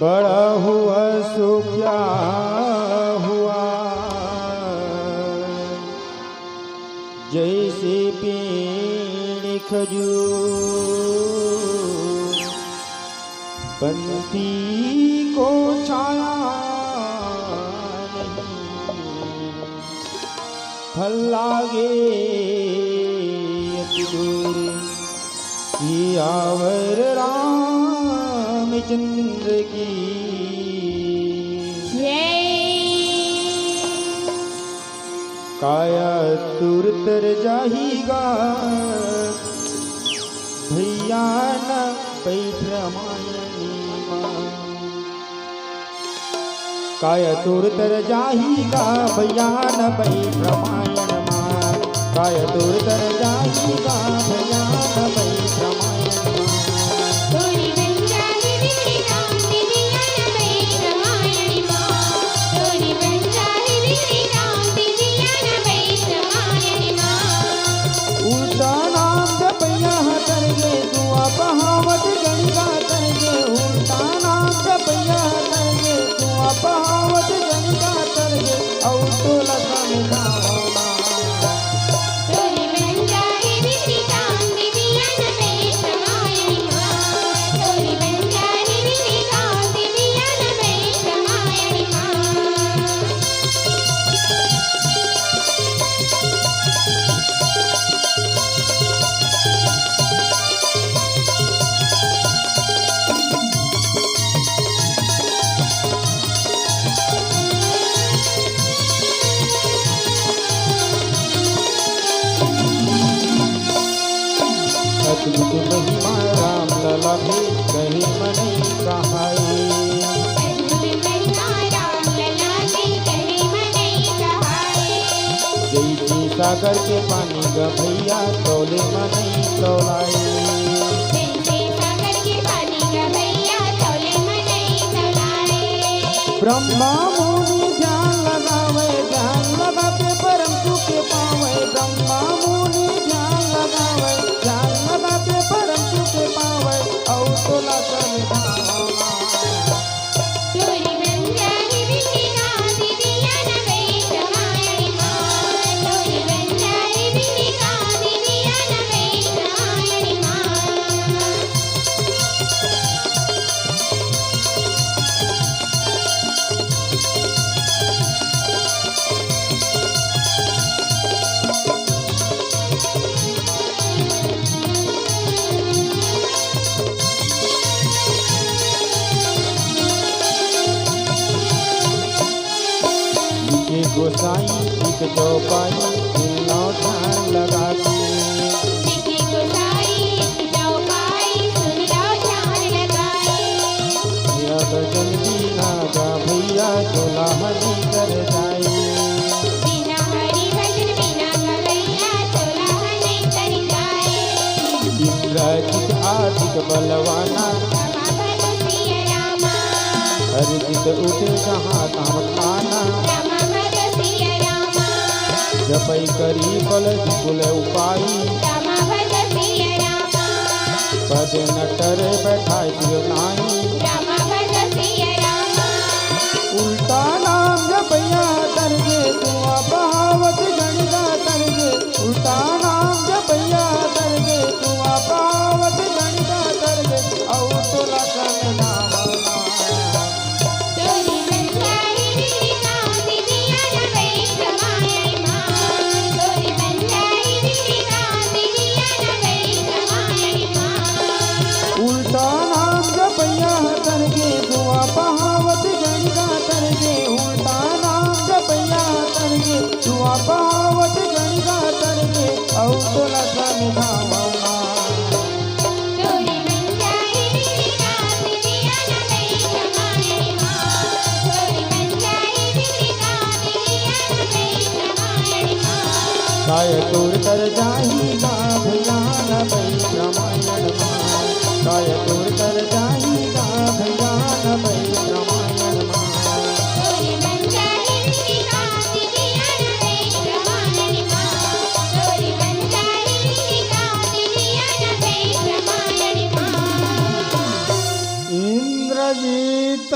बड़ा हुआ सो क्या हुआ, जैसे पेड़ खजूर बंसी को छाया नहीं, फल लागे अति दूर सियावर रामचंद्र की काया तुर तर जाहीगा भैया न पैठ रामायणी माँ, काया तुर तर जाहीगा भैया न पैठ रामायण माँ, काया तुर तर जाहीगा भैया न पैठ रामायण माँ। उल्टा नाम जपैया करगे दुआ बहावत गणिका करगे, उल्टा नाम जपैया करगे दुआ बहावत गणिका करगे, और तो लखन गावना अद्भुत महिमा राम लला भी कहीं मनी कहाई, जैसे सागर के पानी का भैया तोले मनी तोलाई, ब्रह्मा मुनि ध्यान लगावे, ध्यान लगा के परम सुख पावे, ब्रह्मा मुनि ध्यान लगावे, ध्यान लगा के परम सुख पावे, और तो लखन गावना गोसाई एक चौपाई सुनलो ध्यान लगा के, मेरा भजन बिना का भैया चोला हरी कर जाए, इंद्रजित आदिक बलवाना हर जित उठे जहाँ तहाँ खाना, जपई करी बल कुल उपाई, पद नटर बैठाई नाई, उल्टा नाम जपैया करगे दुआ बहावत गणिका करगे, उल्टा नाम जपैया करगे दुआ बहावत गणिका करगे, और तो लखन गावना उल्टा नाम जपैया करगे दुआ बहावत गणिका करगे, उल्टा नाम जपैया करगे दुआ बहावत गणिका करगे, और तो लखन गावना काय तोर तर जाहीगा भैया न पैठ रामायण माँ, काय तोर तर जाहीगा भैया न पैठ रामायण माँ। इंद्रजीत